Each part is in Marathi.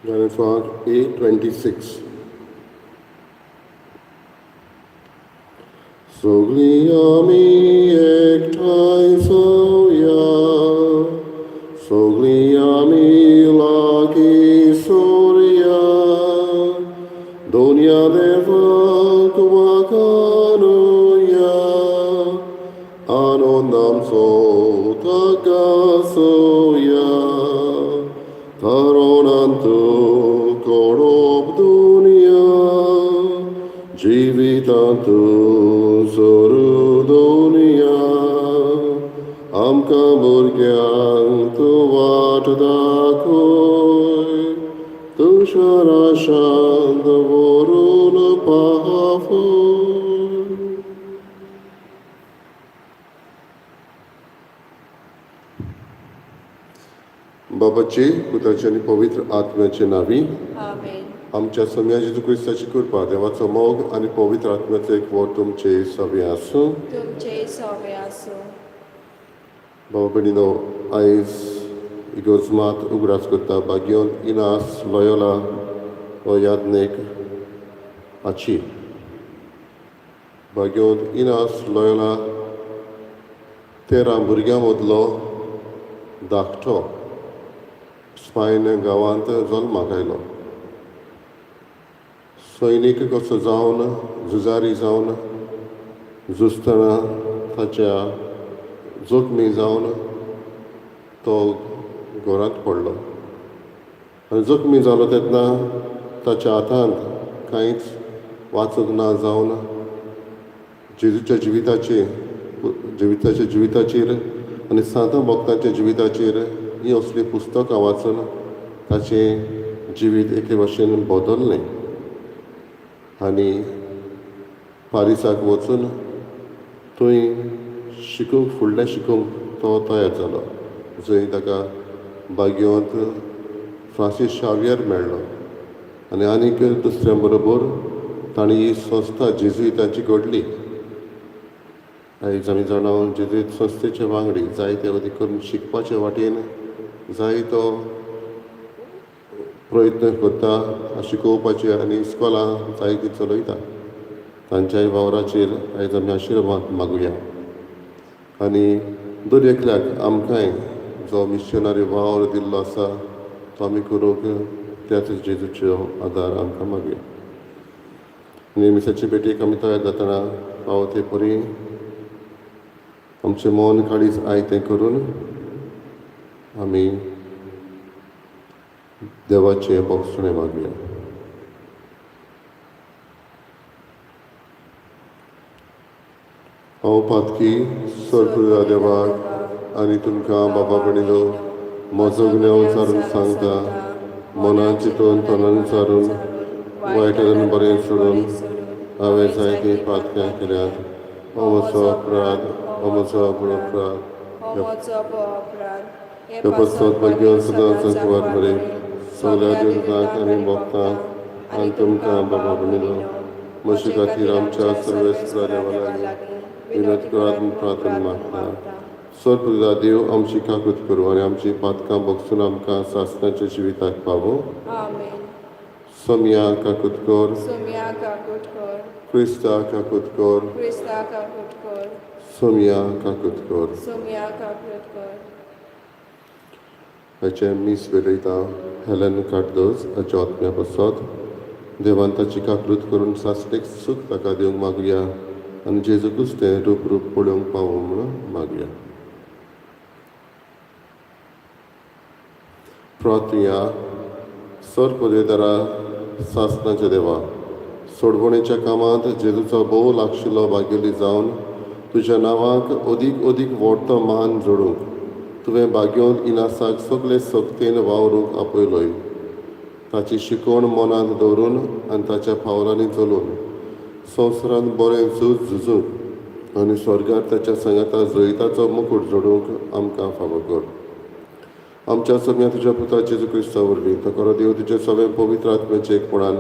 Janifag A26. Sogliami ektai soya, sogliami lagi soria, donia deva kuwakanuya, anondam so tagasoya, taronantu korob dunia, jivitantu sorudonia, amka murgyang tu vatdakoy, tu sharashand vorun pahafoy. बाबाचे पुताचे आणि पवित्र आत्म्याचे नावी आमेन. आमच्या सम्या जेजू क्रिस्ताची कृपा देवाचो मोग आणि पवित्र आत्म्याचो एक वर तुमचे सगळे आसूं. तुमचे सवे आसूं. बाबा भयणीनो, आयज इगोर्जमात उगडास करता बागयोन इनास लोयोला हो यादनेक आची. बागयोन इनास लोयोला 13 भुरग्यां मदलो धाकटो स्पायन गांवांत जल्माक आयलो. सैनीक कसो जावन झुजारी जावन झुजतना ताच्या जखमी जावन तो घरांत पडलो आनी जखमी जालो तेन्ना ताच्या हातांत कांयच वाचूंक ना जावन जेजूच्या जिविताचेर आनी सात भक्तांच्या जिविताचेर ही असली पुस्तकां वाचून ताचें जिवीत एके भाशेन बदललें आनी पारिसाक वचून थंय फुडलें शिकूंक तो तयार जालो. जंय ताका बागयोंत फ्रांसीस शावियर मेळ्ळो आनी आनीक दुसऱ्यां बरोबर तांणी ही संस्था जेजुइतांची घडली. आयज आमी जाणा जेजुइत संस्थेचे वांगडी जायते अदीक करून शिकपाचे वाटेन जायतो प्रयत्न करता, शिकोवपाचे आनी इस्कॉलां जायतीं चलयता. तांच्याय वावराचेर आयज आमी आशिर्वाद मागुया आनी दर एकल्याक आमकांय जो मिशनरी वावर दिल्लो आसा तो आमी करूंक त्याच जेजूच्यो आदार आमकां मागुया. नेमिसाची भेटेक आमी तयार जातना पावते परी आमचें मन काळीज आयतें करून आमी देवाचें बोगसणें मागुया. हांव पातकी सर्पुदा देवाक आनी तुमकां बाबा भयणीनो म्हजो गुन्यांव विचारून सांगता. मनान चिंतून तोंडान विचारून वायटान बरें सोडून हांवें जायतीं पातकां केल्यात. हो म्हजो अपराध, हो म्हजो अपराध. हे पसत भाग्य सदांच कुवार बरें सगळ्या देवतांक आनी भक्तांक आनी तुमकां बाबा भयणीनो म्हजे खातीर आमच्या सर्वेस्परा देवा लागीं विनत करात प्रार्थना मागता. सर्पुदा देव आमची काकूत करूं आनी आमची पातकां बगसून आमकां सासणाच्या जिविताक पावो. सोम्या काकूत कर, क्रिस्ता काकूत कर, सोम्या काकूत कर. हाचे मीस वेलयता हेलेन कार्दोज हाच्या आत्म्या पासत देवान ताची काकूत करून सासणेक सूख ताका दिवंक मागुया आनी जेजू क्रिस्तें रूप पळोवंक पावो म्हणून मागुया. प्रार्थया सर्पदेदारा सासणाच्या देवा, सोडवणेच्या कामांत जेजूचो भोव लागशिल्लो भाग्यली जावन तुज्या नांवाक अदीक व्हडतो मान जोडूंक तुवें भाग्योन इनासाक सगळे सक्तीन वावरूंक आपयलोय. ताची शिकवण मनांत दवरून आनी ताच्या पावलांनी चलून संवसारांत बरें झुजूंक आनी स्वर्गांत ताच्या सांगाता जैताचो मुकूट जोडूंक आमकां फावो कर. आमच्या सगळ्या तुज्या पुता जेजू क्रिस्ता वरवीं तो खरो देव तुजे सगळे पवित्र आत्म्याचे एकपणान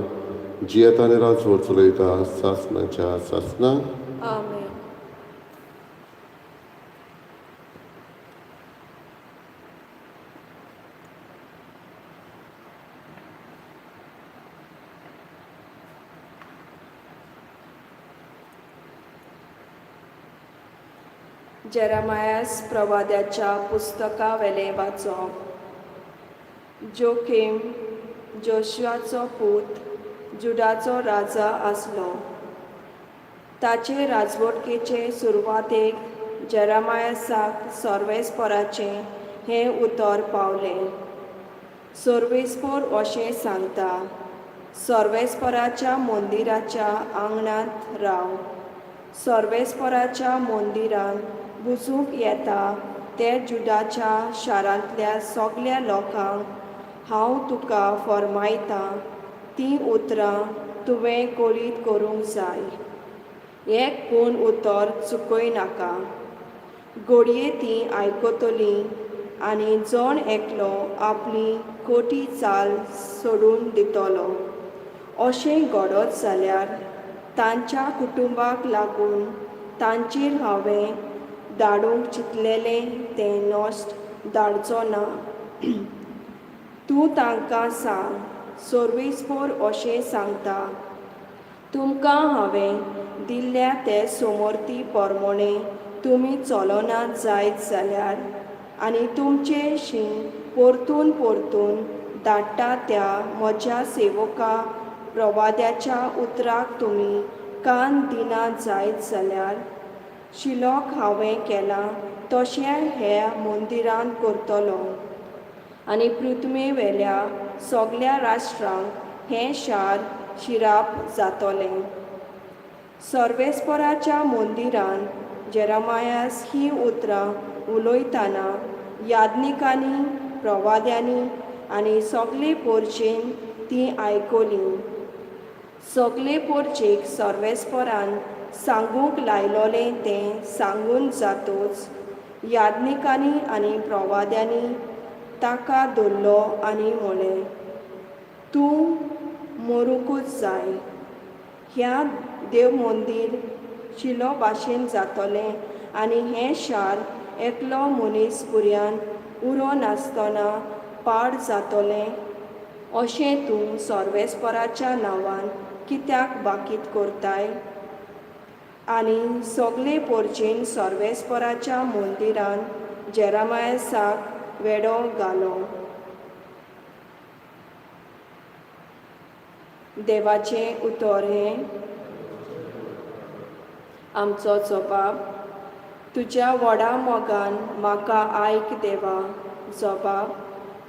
जियेता आनी राजवट चलयता सासणाच्या सासणां. जेरमायास प्रवाद्याच्या पुस्तका वेले वाचप. जोखीम जोशुआचो पूत जुडाचो राजा आसलो. ताचे राजवटकेचे सुरवातेक जेरमायासाक सर्वेस्पराचें हें उतर पावलें. सर्वेस्पर अशें सांगता, सर्वेस्पराच्या मंदिराच्या आंगणांत राव. सर्वेस्पराच्या मंदिरांत बुजूंक येता ते जुडाच्या शारांतल्या सगल्या लोकांक हांव तुका फर्मायतां तीं उतरां तुवें कोलीत करूंक जाय. एक पूण उतर चुकयनाका. घडये तीं आयकतलीं आनी जण एकलो आपली खोटी चाल सोडून दितलो. अशें घडत जाल्यार तांच्या कुटुंबाक लागून तांचेर हांवें धाडूंक चिंतलेलें तें नश्ट धाडचो ना. तूं तांकां सांग, सर्वेस्पर अशें सांगता, तुमकां हांवें दिल्ल्या ते समर्थी प्रमाणें तुमी चलनात जायत जाल्यार आनी तुमचें शीं परतून परतून धाडटा त्या म्हज्या सेवका प्रवाद्याच्या उतराक तुमी कान दिनात जायत जाल्यार शिलोक हांवें केलां तशें ह्या मंदिरांत करतलो आनी पृथ्वे वेल्या सगल्या राष्ट्रांक हें शार शिराप जातलें. सर्वेस्पराच्या मंदिरांत जेरमायास हीं उतरां उलयतना याज्ञिकांनी प्रवाद्यांनी आनी सगले पोरचेन तीं आयकलीं. सगले पोरचेक सर्वेस्परान सांगूंक लायलोलें तें सांगून जातूच याज्ञिकांनी आनी प्रवाद्यांनी ताका धरलो आनी म्हळें, तूं मरूंकूच जाय. ह्या देव मंदीर शिलो भाशेन जातलें आनी हें शार एकलो मनीस पुर्यान उरो नासतना पाड जातलें अशें तूं सर्वेस्पराच्या नांवान कित्याक बाकीत करताय. आनी सगले पोरचेन सर्वेस्पराच्या मंदिरांत जेरमायासाक वेडो घालो. देवाचें उतर हें. आमचो जबाब, तुज्या व्हडा मोगान म्हाका आयक देवा. जबाब,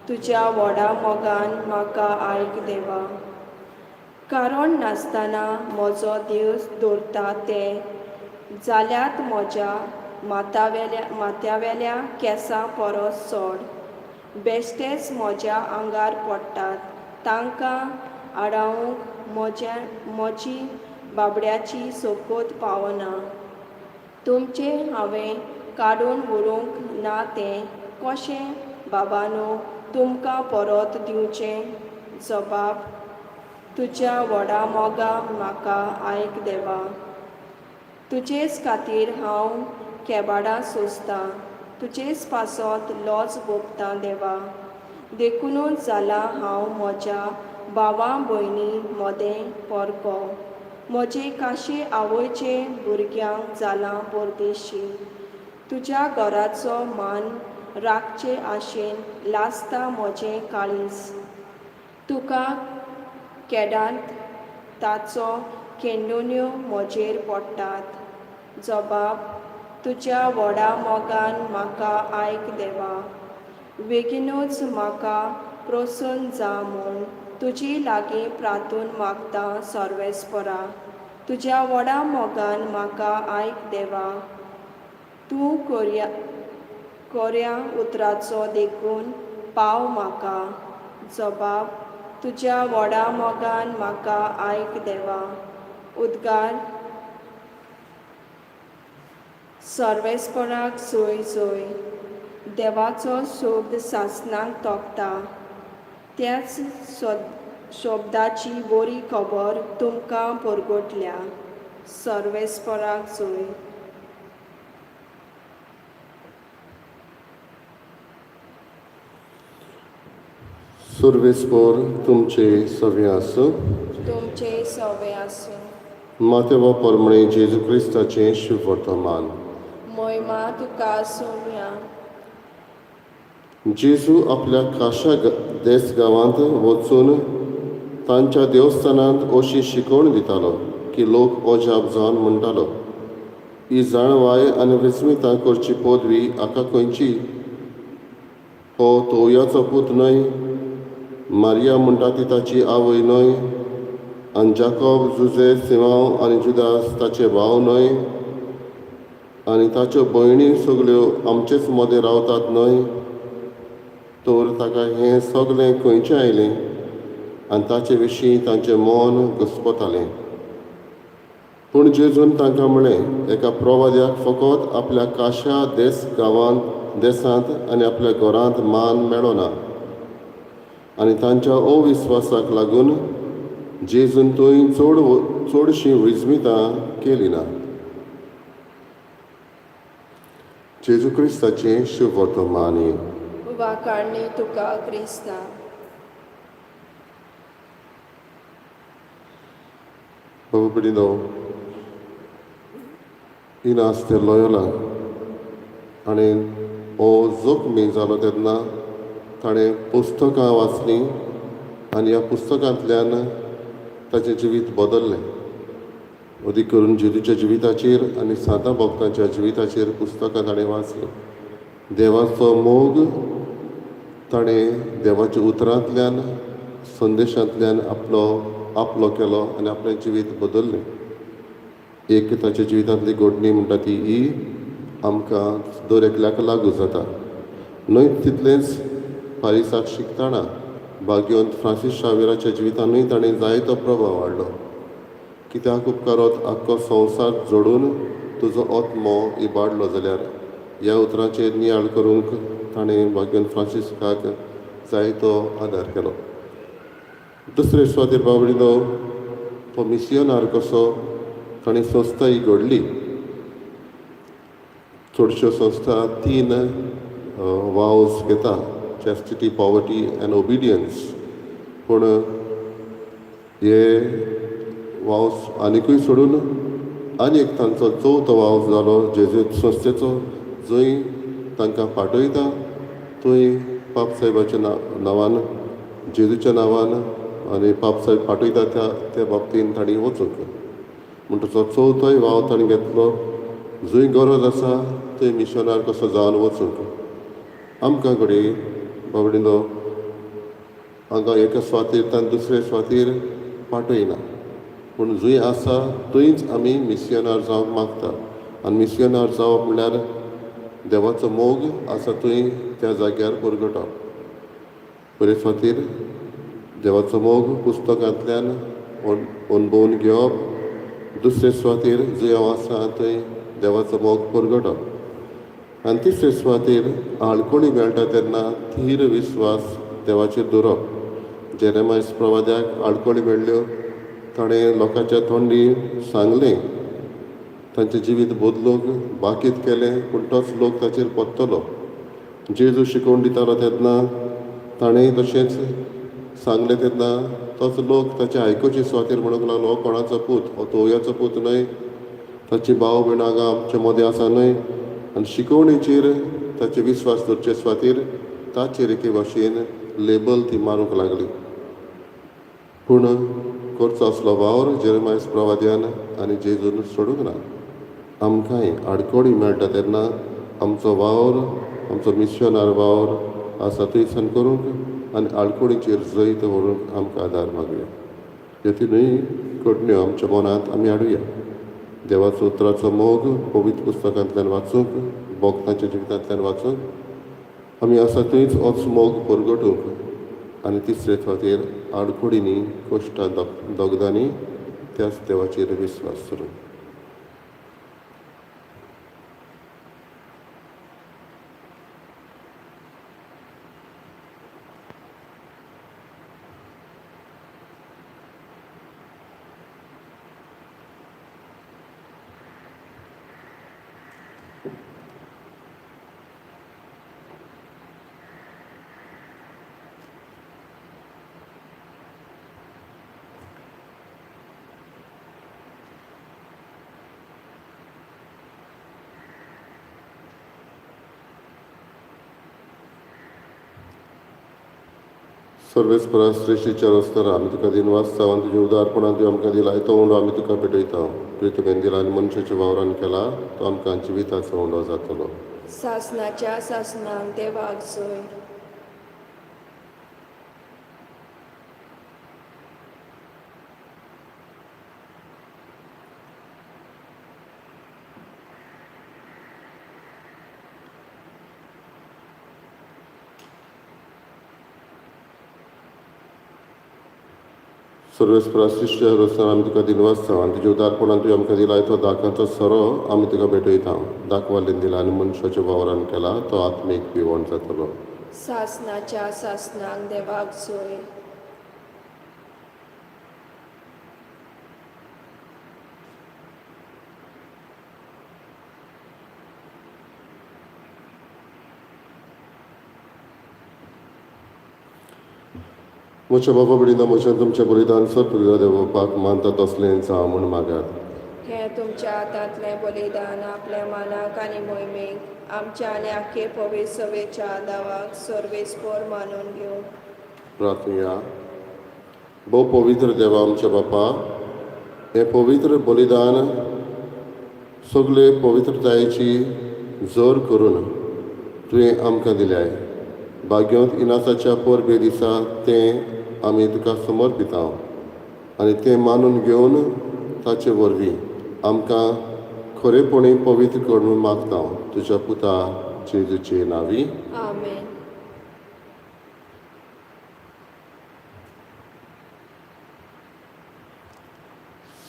तुज्या व्हडा मोगान म्हाका आयक देवा. कारण नासतना म्हजो देव दवरता ते जाल्यात म्हज्या माथ्यावेल्या केंसां परस चड. बेश्टेच म्हज्या आंगार पडटात, तांकां आडावंक म्हजी बाबड्याची सोकोत पावना. तुमचें हांवें काडून व्हरूंक ना तें कशें बाबानो तुमकां परत दिवचें. जबाब, तुज्या व्हडा मोगान म्हाका आयक देवा. तुजेच खातीर हांव केबाडां सोंसतां, तुजेच पासत लॉज भोगतां देवा. देखूनच जाला हांव म्हज्या भावां भयणी मोदें परको. म्हजे काशे आवयचे भुरग्यांक जालां परदेशी. तुज्या घराचो मान राखचे आशेन लासता म्हजें काळीज. तुका केदांत ताचो केंडोन्यो म्हजेर पडटात. जबाब, तुज्या व्हडा मोगान म्हाका आयक देवा. बेगीनूच म्हाका प्रसन्न जा म्हूण तुजी लागीं प्रार्थून मागतां सर्वेस्परा. तुज्या व्हडा मोगान म्हाका आयक देवा. तूं कोऱ्या उतराचो देखून पाव म्हाका. जबाब, तुज्या व्हडा मोगान म्हाका आयक देवा. उद्गार, सर्वेस्पराक जोय जोय. देवाचो शब्द सासणांक तोखता. त्याच शब्दाची बरी खबर तुमकां परगटल्या. सर्वेस्पराक जोय. सर्वेस्पर तुमचे सवे आसूं. तुमचे सवे आसूं. माथेवा परमणे जेजू क्रिस्ताचें शुभ वर्तमान. मोहिमा तुका सोम्या. जेजू आपल्या काशा देस गांवांत वचून तांच्या देवस्थानांत अशी शिकवण दितालो की लोक अजाप जावन म्हणटालो, ही जाणवाय आनी विस्मितां करची पदवी हाका खंयची? हो तोवयाचो पूत न्हय? मारिया म्हणटा ती ताची आवय न्हय? आनी जाकोब, जुजे, सिमांव आनी जुदास ताचे भाव न्हय? आनी ताच्यो भयणी सगल्यो आमचेच मदें रावतात न्हय? तर ताका हें सगलें खंयचें आयलें आनी ताचे विशीं तांचें मन घुस्पतालें. पूण जेजून तांकां म्हणलें, एका प्रवाद्याक फकत आपल्या काशा देसांत आनी आपल्या घरांत मान मेळ्ळो ना. आनी तांच्या अविस्वासाक लागून जेजून थंय चडशीं विस्मितां केलीं ना. जेजू क्रिस्ताचें शुभ वर्तमानी. वाकाडणी तुका क्रिस्ता. बाबा पिडिनो इनास ते लोयोला आनी हो जखमी जालो तेन्ना ताणें पुस्तकां वाचलीं आनी ह्या पुस्तकांतल्यान ताचें जिवीत बदल्लें. अदीक करून जेजूच्या जिविताचेर आनी साता भक्तांच्या जिविताचेर पुस्तकां ताणें वाचलीं. देवाचो मोग ताणें देवाच्या उतरांतल्यान संदेशांतल्यान आपलो केलो आनी आपलें जिवीत बदल्लें. एक ताच्या जिवितांतली घडणी म्हणटा ती ही आमकां दर एकल्याक लागू जाता. न्हय तितलेंच पारिसाक शिकताना भाग्यवंत फ्रांसीस शावेराच्या जिवितानूय ताणें जायतो प्रभाव हाडलो. कित्याक उपकारोत आख्खो संवसार जोडून तुजो आत्मो इबाडलो जाल्यार ह्या उतरांचेर नियाळ करूंक ताणें भाग्यवंत फ्रांसिसाक जायतो आदार केलो. दुसरे सुवातेर बाबडिनो तो मिसियोनार कसो ताणें संस्था ही घडली. चडश्यो संस्था 3 वावज घेता, चॅस्टिटी, पॉवर्टी एंड ओबिडियन्स. पूण हे वावज आनिकूय सोडून आनी एक तांचो 4थो वावज जालो जेजूत संस्थेचो, जंय तांकां पाठयता थंय पाप साहेबाच्या नांवान, जेजूच्या नांवान आनी पाप साहेब पाठयता त्या बाबतीन तांणी वचूंक. म्हणटचो 4थोय वाव ताणें घेतलो. जंय गरज आसा थंय मिशनार कसो जावन वचूंक. आमकां घडये बाबडिनो हांगा एका सुवातेर दुसरे सुवातेर पाठयना, पूण जंय आसा थंयच आमी मिसियोनार जावंक मागता. आनी मिसियोनार जावप म्हणल्यार देवाचो मोग आसा थंय त्या जाग्यार परगटप. बरे सुवातेर देवाचो मोग पुस्तकांतल्यान अणभवून घेवप. दुसरे सुवातेर जंय हांव आसा थंय देवाचो मोग परगटप. आनी तिसरे सुवातेर आडखळी मेळटा तेन्ना थीर विस्वास देवाचेर दवरप. जेरेमायस प्रवाद्याक आडखळी मेळ्ळ्यो, ताणें लोकांच्या तोंडी सांगलें, तांचें जिवीत बदलूंक बाकीत केलें, पूण तोच लोक ताचेर पत्तलो. जेजू शिकोवन दितालो तेन्ना ताणेंय तशेंच सांगलें तेन्ना तोच लोक ताचे आयकुचे सुवातेर म्हणूंक लागलो, हो कोणाचो पूत? हो तोवयाचो पूत न्हय? ताची भाव भयण हांगा आमचे मदें आसा न्हय? आनी शिकवणेचेर ताचे विस्वास दवरचे सुवातेर ताचेर एके भाशेन लेबल ती मारूंक लागली. पूण करचो असलो वावर जेरेमायस प्रवाद्यान आनी जेजून सोडूंक ना. आमकांय आडखळी मेळटा तेन्ना आमचो वावर, आमचो मिशनार वावर आसा थंयसान करूंक आनी आडखळीचेर जैत व्हरूंक आमकां आदार मागुया. ह्यो तिनूय घडण्यो आमच्या मनांत आमी हाडुया. देवाचो उतराचो मोग पवित्र पुस्तकांतल्यान वाचूंक, भक्तांच्या जिवितांतल्यान वाचूंक आमी आसा थंयच होच मोग परगटूंक आनी तिसरे फावटीर आडखळींनी, कश्टां, दोगदांनी त्याच देवाचेर विस्वास दवरूंक. सर्वेस्परा श्रेष्ठीच्या रस्त्यार आमी तुका दिनवासता आनी तुज्या उदारपणान तुवें आमकां दिलाय तो उंडो आमी तुका भेटयता तुवें तुवें दिला आनी मनशाच्या वावरान केला तो आमकां जिविताचो उंडो जातलो. सासनाच्या सासनांक देवाक जोय. सर्वेस्परा श्रेष्ठीच्या रस्त्यार आमी तुका दिनवासता आनी तुज्या उदारपणान तुवें आमकां दिलाय तो दाखांचो सोरो आमी तुका भेटयता दाखवालें दिला आनी मनशाच्या वावरान केला तो आत्मीक पिवण जातलो. सासनाच्या सासनांक देवाक जोय. म्हज्या बाबा बिडिना म्हज्यान तुमचें बलिदान सत्प्रदा देवपाक मानता तसलें जावं म्हूण मागात. हें तुमच्या हातांतलें बलिदान आपल्या मानाक आनी मोहिमेक आमच्या आनी आख्खे पवित्र सभेच्या दावाक सर्वेस्पर मानून घेवं. प्रार्थना. भोव पवित्र देवा आमच्या बापा हें पवित्र बलिदान सगळे पवित्रतायेची जोर करून तुवें आमकां दिल्याय. भाग्यवंत इनासाच्या परबे दिसा तें आमी तुका समर्पिता आनी तें मानून घेवन ताचे वरवीं आमकां खरेपणी पवित्र करून मागता तुज्या पुता जेजूचे नांवी. आमेन.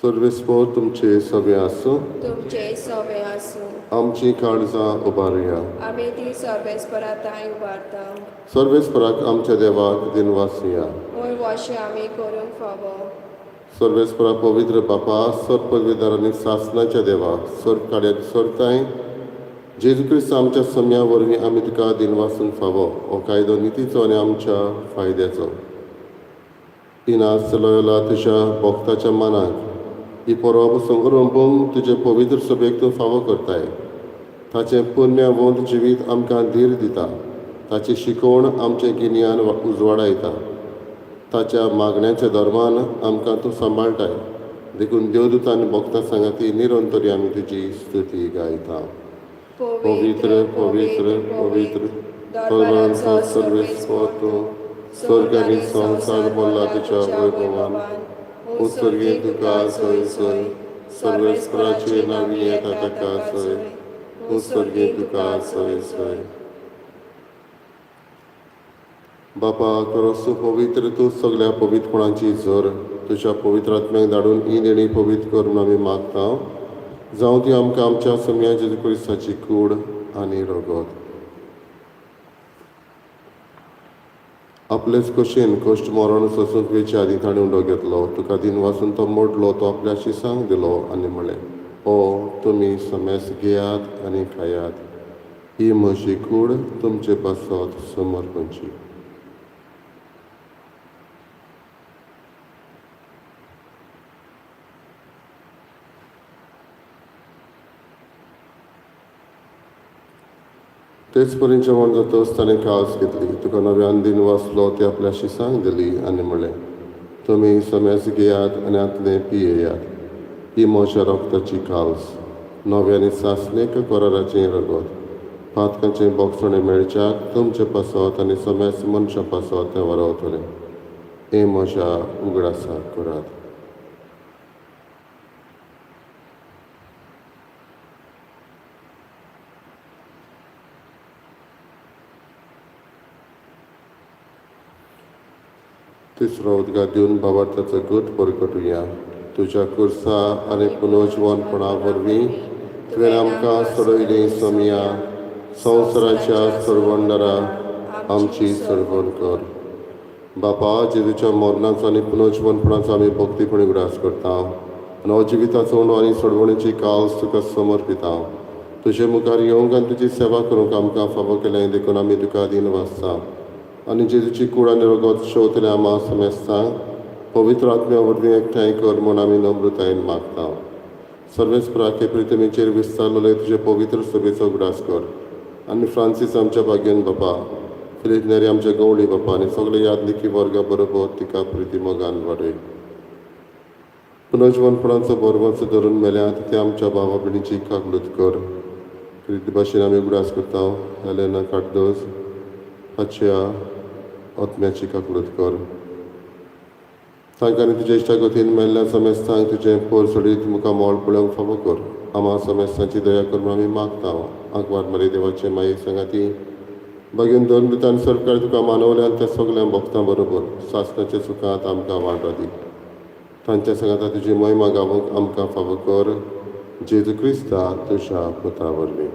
सर्वेस्पर तुमचे सवे आसूं तुमचे सवे आसूं. आमची काळजां उबारुया. आमी ती सर्वेस्पराताय उबारता. सर्वेस्पराक आमच्या देवाक दिनवासुया. वय वाशे आमी करूंक फावो. सर्वेस्परा पवित्र बापा सर पदवीदारांनी सासनाच्या देवा सर काड्याक सरताय जेजू क्रिस्त आमच्या सम्या वरवीं आमी तुका दिनवासूंक फावो हो कायदो नितीचो आनी आमच्या फायद्याचो. इनास लोयोला तुज्या भक्ताच्या मनाक ही परब संगरंभूंक तुजे पवित्र सभेक तूं फावो करताय. ताचें पुण्यवंत जिवीत आमकां धीर दिता. ताची शिकवण आमचें गिन्यान उजवाडायता. ताच्या मागण्याच्या धर्मान आमकां तूं सांबाळटाय. देखून देवदूत आनी भक्तां सांगाती निरंतरी आमी तुजी स्तुती गायता. पवित्र पवित्र पवित्र सर्वांचो सर्वेस्पर तूं स्वर्ग आनी संवसार भरला तुज्या वैभवान. उत्सर्गीत तुका सोय सोय सर्वेस्पराचे नांवी येता ताका सोय. उत्सर्गीत तुका सोय सोय. बापा खरोच पवित्र तूं सगळ्या पवित्रपणाची जोर तुज्या पवित्र आत्म्याक धाडून ही देणी पवित्र करून आमी मागता जावं ती आमकां आमच्या सम्या जेजू क्रिस्ताची कूड आनी रगत. आपलेच कशेन कश्ट मरण सोसूंक वेचे आदी ताणें उंडो घेतलो. तुका दिन वाचून तो मोडलो तो आपल्या शिसांक दिलो आनी म्हणलें ओ तुमी समेस घेयात आनी खायात. ही म्हजी कूड तुमचे पासत समर्पणची. तेच पर्यंत जेवण जातच ताणें कास घेतली. तुका नव्यान दिन वाचलो ते आपल्या शिसांक दिली आनी म्हणलें तुमी समेस घेयात आनी आतलें पियेयात. ही म्हज्या रक्ताची काल्स नव्यानी सासणेक कराराचें रगत. पातकांचें बोगसणें मेळच्याक तुमचे पासत आनी समेस मनशां पासत तें वरवतलें. हें म्हज्या उगडासाक करात. तिसरो उदगार दिवन भावार्थाचो गट परगटुया. तुज्या कुर्सा आनी पुनर्जीवनपणा वरवीं तुवें आमकां सोडयलीं सम्या संवसाराच्या सरवंडरां आमची सरवण कर. बापा जेजूच्या मरणाचो आनी पुनर्जीवनपणाचो आमी भक्तीपणी उगडास करता आनी हो जिविताचो उंडो आनी सोडवणेची काल्स तुका समर्पिता. तुजे मुखार येवंक आनी तुजी सेवा करूंक आमकां फावो केलें देखून आमी तुका दिन वाचता आनी जेजूची कूड आनी रगत शेवतलें आमा समेस्तांक पवित्र आत्म्या वरवीं एकठांय कर म्हूण आमी नम्रतायेन मागता. सर्वेस्पराके प्रितमेचेर विस्तारलेले तुजे पवित्र सभेचो उगडास कर आनी फ्रांसीस आमच्या भाग्यन बापा फिलिपनेरी आमच्या गवळी बापा आनी सगळे यादलिकी वर्गा बरोबर तिका प्रिती मोगान वाडय. पुनर्जीवनपणाचो बरोवंच धरून मेल्यात ते आमच्या भावा भयणीची काकलूत कर. प्रिती भाशेन आमी उगडास करता हेलेना काडदोस हाच्या आत्म्याची काकलूत कर. तांकां आनी तुज्या इश्टा गतीन मेल्ल्या समेस्तांक तुजें पोर सोडीत मुखार मोळ पळोवंक फावो कर. आम्हा समेस्तांची दया करून आमी मागता. आंकवार मरे देवाचे माये सांगाती बागेन दोन मृतान सरकार तुका मानवल्यान त्या सगळ्या भक्तां बरोबर सासणाच्या सुखांत आमकां वांटो दी. तांच्या सांगाता तुजी महिमा गावूंक आमकां फावो कर. जेजू क्रिस्ता तुज्या पुता वरवीं.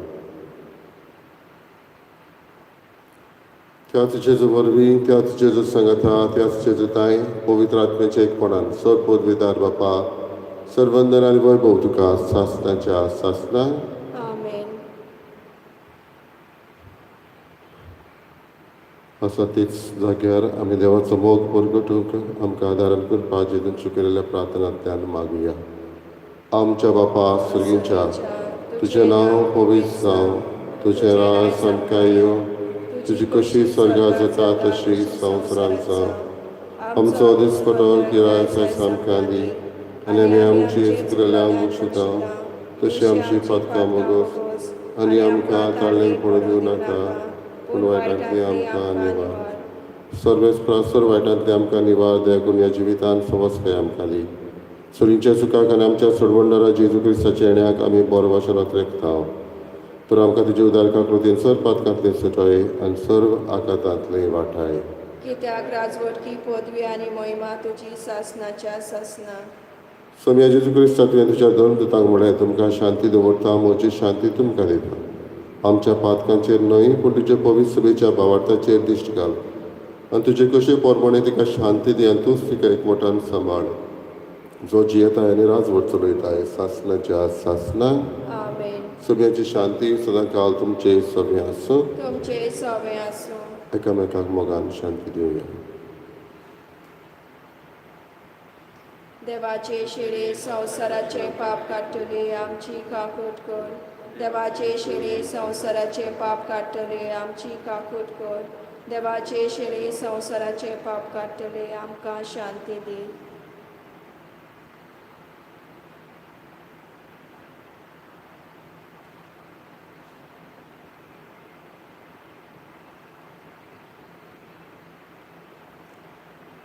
त्याच जेजू वरवीं त्याच जेजू सांगाता त्याच जेजू ताय पवित्र आत्म्याच्या एकपणान सर पदवीदार बापा सर्वंदन आनी वैभव तुका सासणाच्या सासणां आमेन. आसा तीच जाग्यार आमी देवाचो मोग परगटूंक आमकां आदारण करपा जेजून शिकयलेल्या प्रार्थनांतल्यान मागुया. आमच्या बापा सुर्गींच्या तुजें नांव पवित्र जावं, तुजें राज आमकां येवं, तुजी कशी स्वर्गांत जाता तशी संवसारांत जावं. आमचो दिसपटो गिरायक आयज आमकां दी आनी आमी आमची चुकलेल्यांक बक्षिता तशी आमची पातकां मोगोस आनी आमकां ताळ्ळें पडूं दिवं नाका पूण वायटांतली आमकां निवार. सर्वेस्परासर वायटांतली आमकां निवार देगून ह्या जिवितांत सवस्काय आमकां दी. चुलींच्या सुखाक आनी आमच्या सोडवंडारा जेजू क्रिस्ताच्या येण्याक आमी बरो भाशेन रेखता. तर आमकां तुजे उदार काकृतीन सर पातकांतले सुटय आनी सर्व आकातांतले वाटाय. कित्याक राजवटकी पदवी आनी महिमा तुजी सासणाच्या सासना. सोम्या जेजू क्रिस्ता तुवें तुज्या धर्म दुतांक म्हळें तुमकां शांती दवरता म्हजी शांती तुमकां दिता. आमच्या पातकांचेर न्हय पूण तुजे पवित्र सभेच्या भावार्थाचेर दिश्ट घाल आनी तुजे कशे पोरपणे तिका शांती दी आनी तूंच तिका एकवटान सांबाळ. जो जियेताय आनी राजवट चलयताय सासणाच्या सासणां आमेन. सगळ्यांची शांती सदां काल तुमचे सगळे आसूं. तुमचे सवे आसूं. एकामेकाक मोगान शांती दिवया. देवाचे शेळे संवसाराचे पाप काडटली आमची काकूट कर. देवाचे शेळे संवसाराचे पाप काडटले आमची काकूट कर. देवाचे शेळे संवसाराचे पाप काडटले आमकां शांती दी.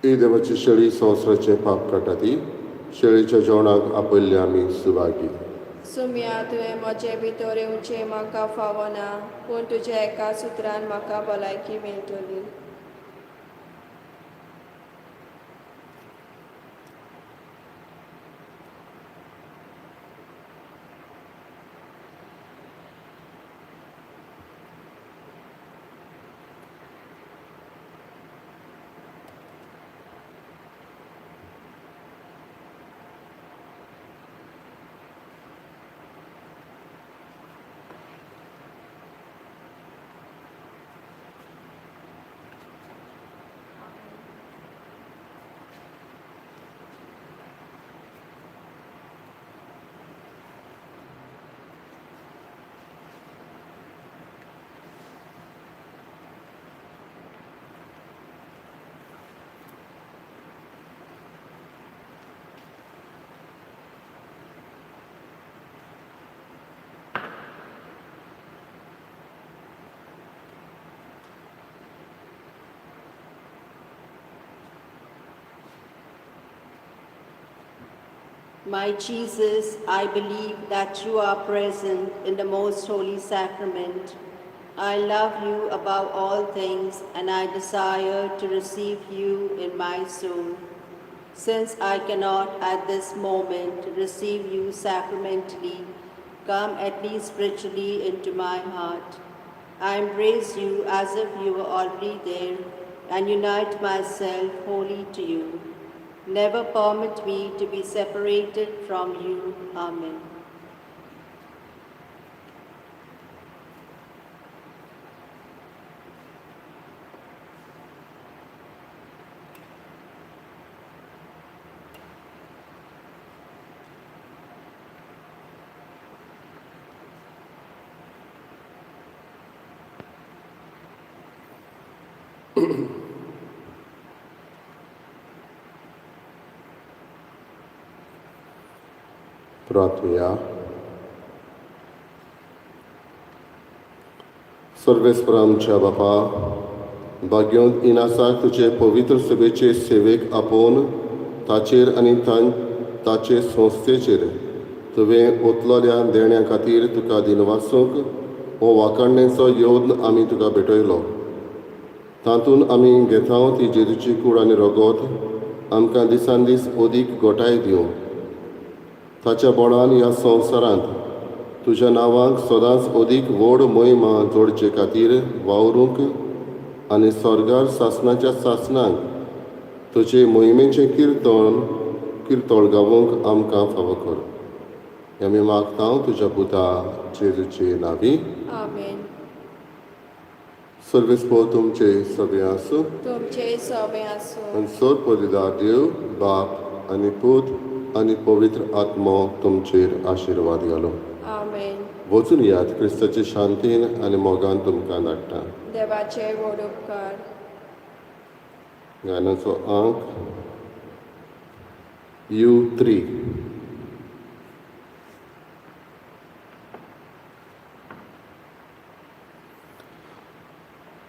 ही देवाची शेळी संवसाराचे पाप काडटा ती शेळीच्या जेवणाक आपयल्ले आमी सुभागी. सुम्या तुवें म्हजे भितर येवचें म्हाका फावना पूण तुज्या एका सुत्रान म्हाका भलायकी मेळटली. My Jesus, I believe that you are present in the most holy sacrament. I love you above all things and I desire to receive you in my soul. Since I cannot at this moment receive you sacramentally, come at least spiritually into my heart. I embrace you as if you were already there and unite myself wholly to you. Never permit me to be separated from you. Amen. प्रार्थूया. सर्वेस्पर आमच्या बापा, भाग्योंत इनासाक तुजे पवित्र सभेचे सेवेक आपोवन ताचेर आनी ताचे संस्थेचेर तुवें ओतलोल्या देण्या खातीर तुका दिनवासूंक हो वाखाणणेचो योद्न आमी तुका भेटयलो. तातूंत आमी घेता ती जेजूची कूड आनी रगत आमकां दिसान दीस अदीक घोटाय दिवं. ताच्या बोडान ह्या संवसारांत तुज्या नांवाक सदांच अदीक व्हड मोहिमा जोडचे खातीर वावरूंक आनी स्वर्गार सासणाच्या सासणांक तुजे मोहिमेचें किर्तोळ गावूंक आमकां फावो कर. हें आमी मागता तुज्या पुता जेजूचे नांवी. आमेन. सर्वेस्पर तुमचे सभे आसूं तुमचे सवे आसूं. आनी सोर पदवीदार देव बाप आनी पूत आनी पवित्र आत्मो तुमचेर आशिर्वाद घालो. आमेन. वचून यात क्रिस्ताचे शांतीन आनी मोगान तुमकां धाडटा. देवाचे व्हड उपकार. गाण्याचो अंक U3.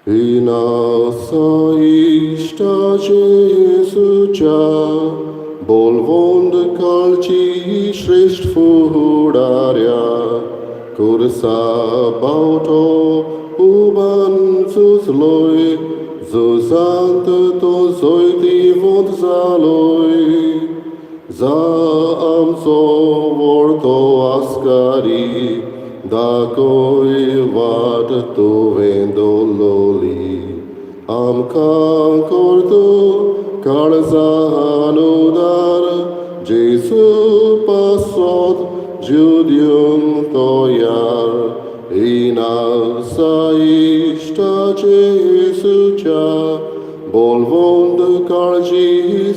Inasa iszta Jezucia, bolwąd kalci śreść fudaria, kursa bauto uban zuzloi, zuzant to zoiti wod zaloi, za amco vorto askari, dakoi vad tu vendololi, am kankorto karzanudar, Jesu pasod judium tojar, inasa iszta Jezucia, bolwąd kalci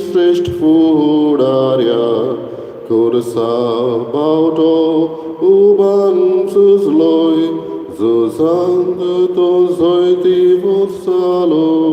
śreść fudaria, kursa bauto uban zuzloi, zuzand to zoiti vod saloi.